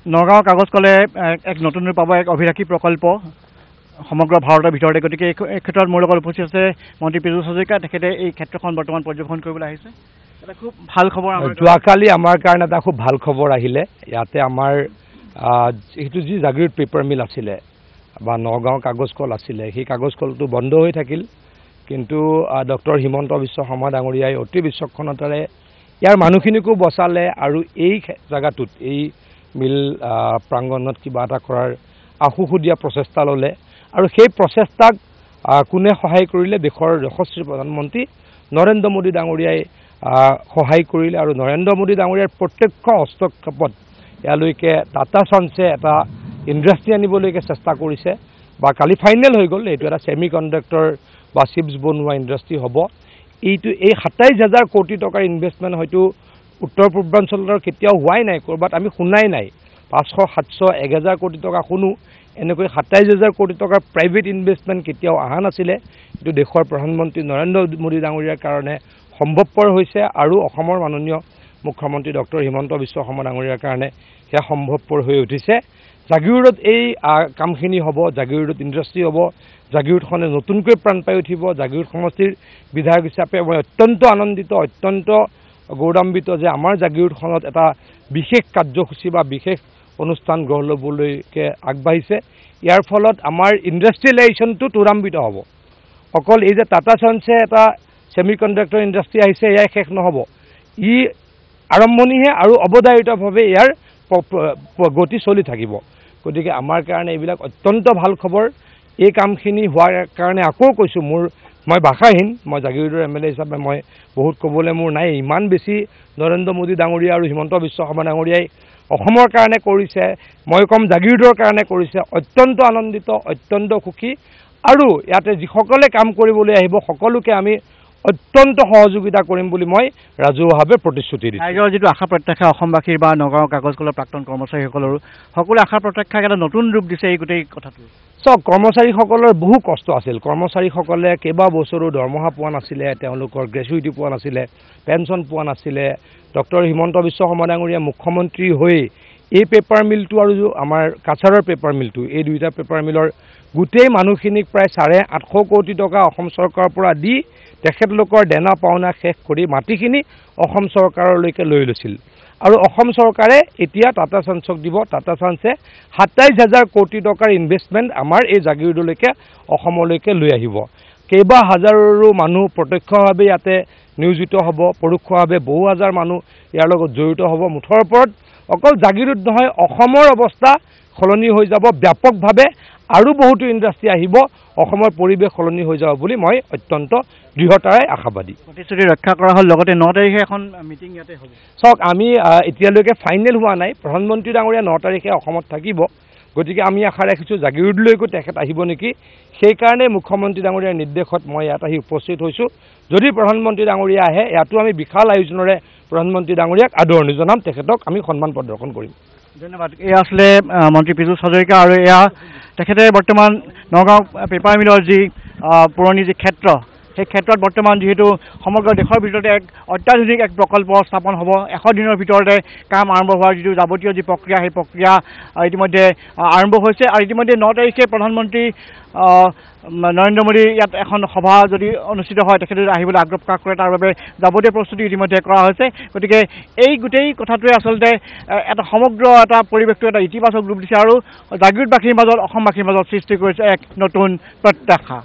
নগাঁও কাগজ কলে এক নতুন ৰূপ পাব, এক অভিলাষী প্ৰকল্প সমগ্ৰ ভাৰতৰ ভিতৰতে। গতিকে এই ক্ষেত্ৰত মোৰ লগত উপস্থিত আছে মন্ত্ৰী পীযুষ হাজৰিকা। তেখেতে এই ক্ষেত্ৰখন বৰ্তমান পৰ্যবেক্ষণ কৰিবলৈ আহিছে। এটা খুব ভাল খবৰ। যোৱাকালি আমাৰ কাৰণে এটা খুব ভাল খবৰ আহিলে। ইয়াতে আমাৰ এইটো যি জাগিৰোড পেপাৰ মিল আছিলে বা নগাঁও কাগজ কল আছিলে, সেই কাগজ কলটো বন্ধ হৈ থাকিল। কিন্তু ডক্টৰ হিমন্ত বিশ্ব শৰ্মা ডাঙৰীয়াই অতি বিচক্ষণতাৰে ইয়াৰ মানুহখিনিকো বচালে আৰু এই জেগাটোত এই মিল প্ৰাংগণত কিবা এটা কৰাৰ আশুসু দিয়া প্ৰচেষ্টা ল'লে। আৰু সেই প্ৰচেষ্টাক কোনে সহায় কৰিলে? দেশৰ যশস্বী প্ৰধানমন্ত্ৰী নৰেন্দ্ৰ মোদী ডাঙৰীয়াই সহায় কৰিলে। আৰু নৰেন্দ্ৰ মোদী ডাঙৰীয়াৰ প্ৰত্যক্ষ হস্তক্ষেপত ইয়ালৈকে টাটা চান্সে এটা ইণ্ডাষ্ট্ৰী আনিবলৈকে চেষ্টা কৰিছে বা কালি ফাইনেল হৈ গ'ল। এইটো এটা ছেমি কণ্ডাক্টৰ বা চিপছ বনোৱা ইণ্ডাষ্ট্ৰী হ'ব। এই 27,000 কোটি টকাৰ ইনভেষ্টমেণ্ট হয়তো উত্তৰ পূৰ্বাঞ্চলৰ কেতিয়াও হোৱাই নাই, ক'ৰবাত আমি শুনাই নাই। 500, 700, 1000 কোটি টকা শুনো, এনেকৈ 27,000 কোটি টকাৰ প্ৰাইভেট ইনভেষ্টমেণ্ট কেতিয়াও অহা নাছিলে। এইটো দেশৰ প্ৰধানমন্ত্ৰী নৰেন্দ্ৰ মোদী ডাঙৰীয়াৰ কাৰণে সম্ভৱপৰ হৈছে আৰু অসমৰ মাননীয় মুখ্যমন্ত্ৰী ডক্টৰ হিমন্ত বিশ্ব শৰ্মা ডাঙৰীয়াৰ কাৰণে সেয়া সম্ভৱপৰ হৈ উঠিছে। জাগিৰোডত এই কামখিনি হ'ব, জাগিৰোডত ইণ্ডাষ্ট্ৰী হ'ব, জাগিৰোডখনে নতুনকৈ প্ৰাণ পাই উঠিব। জাগিৰোড সমষ্টিৰ বিধায়ক হিচাপে মই অত্যন্ত আনন্দিত, অত্যন্ত গৌৰৱান্বিত যে আমাৰ জাগিৰোডখনত এটা বিশেষ কাৰ্যসূচী বা বিশেষ অনুষ্ঠান গঢ় ল'বলৈকে আগবাঢ়িছে। ইয়াৰ ফলত আমাৰ ইণ্ডাষ্ট্ৰিয়েলাইজেশ্যনটো ত্বৰান্বিত হ'ব। অকল এই যে টাটা চান্সে এটা ছেমি কণ্ডাক্টৰ ইণ্ডাষ্ট্ৰী আহিছে এয়াই শেষ নহ'ব, ই আৰম্ভণিহে আৰু অৱধাৰিতভাৱে ইয়াৰ গতি চলি থাকিব। গতিকে আমাৰ কাৰণে এইবিলাক অত্যন্ত ভাল খবৰ। এই কামখিনি হোৱাৰ কাৰণে আকৌ কৈছোঁ, মই ভাষাহীন। মই জাগিৰোডৰ MLA হিচাপে মই বহুত ক'বলৈ মোৰ নাই। ইমান বেছি নৰেন্দ্ৰ মোদী ডাঙৰীয়া আৰু হিমন্ত বিশ্ব শৰ্মা ডাঙৰীয়াই অসমৰ কাৰণে কৰিছে, মই ক'ম জাগিৰোডৰ কাৰণে কৰিছে। অত্যন্ত আনন্দিত, অত্যন্ত সুখী। আৰু ইয়াতে যিসকলে কাম কৰিবলৈ আহিব সকলোকে আমি অত্যন্ত সহযোগিতা কৰিম বুলি মই ৰাজহুৱাভাৱে প্ৰতিশ্ৰুতি দিছোঁ। ৰাইজৰ যিটো আশা প্ৰত্যাশা অসমবাসীৰ বা নগাঁও কাগজ কলৰ প্ৰাক্তন কৰ্মচাৰীসকলৰো সকলো আশা প্ৰত্যাশাক এটা নতুন ৰূপ দিছে এই গোটেই কথাটো। চাওক, কৰ্মচাৰীসকলৰ বহু কষ্ট আছিল। কৰ্মচাৰীসকলে কেইবা বছৰো দৰমহা পোৱা নাছিলে, তেওঁলোকৰ গ্ৰেচুইটি পোৱা নাছিলে, পেঞ্চন পোৱা নাছিলে। ডক্টৰ হিমন্ত বিশ্ব শৰ্মা ডাঙৰীয়া মুখ্যমন্ত্ৰী হৈ এই পেপাৰ মিলটো আৰু আমাৰ কাছাৰৰ পেপাৰ মিলটো, এই দুয়োটা পেপাৰ মিলৰ গোটেই মানুহখিনিক প্ৰায় 850 কোটি টকা অসম চৰকাৰৰ পৰা দি তেখেতলোকৰ দেনা পাওনা শেষ কৰি মাটিখিনি অসম চৰকাৰলৈকে লৈ লৈছিল। আৰু অসম চৰকাৰে এতিয়া টাটা চান্সক দিব। টাটা চান্সে 27,000 কোটি টকাৰ ইনভেষ্টমেণ্ট আমাৰ এই জাগিৰোডলৈকে অসমলৈকে লৈ আহিব। কেইবা হাজাৰৰো মানুহ প্ৰত্যক্ষভাৱে ইয়াতে নিয়োজিত হ'ব, পৰোক্ষভাৱে বহু হাজাৰ মানুহ ইয়াৰ লগত জড়িত হ'ব। মুঠৰ ওপৰত অকল জাগিৰোড নহয়, অসমৰ অৱস্থা সলনি হৈ যাব ব্যাপকভাৱে। আৰু বহুতো ইণ্ডাষ্ট্ৰী আহিব, অসমৰ পৰিৱেশ সলনি হৈ যাব বুলি মই অত্যন্ত দৃঢ়তাৰে আশাবাদী। প্ৰতিশ্ৰুতি ৰক্ষা কৰা হ'ল। লগতে 9 তাৰিখে এখন মিটিং ইয়াতে হ'ব। চাওক, আমি এতিয়ালৈকে ফাইনেল হোৱা নাই। প্ৰধানমন্ত্ৰী ডাঙৰীয়া 9 তাৰিখে অসমত থাকিব। গতিকে আমি আশা ৰাখিছোঁ জাগিৰোডলৈকো তেখেত আহিব নেকি। সেইকাৰণে মুখ্যমন্ত্ৰী ডাঙৰীয়াৰ নিৰ্দেশত মই ইয়াত আহি উপস্থিত হৈছোঁ। যদি প্ৰধানমন্ত্ৰী ডাঙৰীয়া আহে, ইয়াতো আমি বিশাল আয়োজনেৰে প্ৰধানমন্ত্ৰী ডাঙৰীয়াক আদৰণি জনাম, তেখেতক আমি সন্মান প্ৰদৰ্শন কৰিম। ধন্যবাদ। এয়া আছিলে মন্ত্ৰী পীযুষ হাজৰিকা। আৰু এয়া তেখেতে বৰ্তমান নগাঁও পেপাৰ মিলৰ যি পুৰণি যি ক্ষেত্ৰ, সেই ক্ষেত্ৰত বৰ্তমান যিহেতু সমগ্ৰ দেশৰ ভিতৰতে এক অত্যাধুনিক এক প্ৰকল্প স্থাপন হ'ব। 100 দিনৰ ভিতৰতে কাম আৰম্ভ হোৱাৰ যিটো যাৱতীয় যি প্ৰক্ৰিয়া, সেই প্ৰক্ৰিয়া ইতিমধ্যে আৰম্ভ হৈছে। আৰু ইতিমধ্যে 9 তাৰিখে প্ৰধানমন্ত্ৰী নৰেন্দ্ৰ মোদী ইয়াত এখন সভা যদি অনুষ্ঠিত হয়, তেখেতে আহিবলৈ আগ্ৰহ প্ৰকাশ কৰে, তাৰ বাবে যাৱতীয় প্ৰস্তুতি ইতিমধ্যে কৰা হৈছে। গতিকে এই গোটেই কথাটোৱে আচলতে এটা সমগ্ৰ এটা পৰিৱেশটো এটা ইতিবাচক ৰূপ দিছে আৰু জাগিৰোডবাসীৰ মাজত, অসমবাসীৰ মাজত সৃষ্টি কৰিছে এক নতুন প্ৰত্যাশা।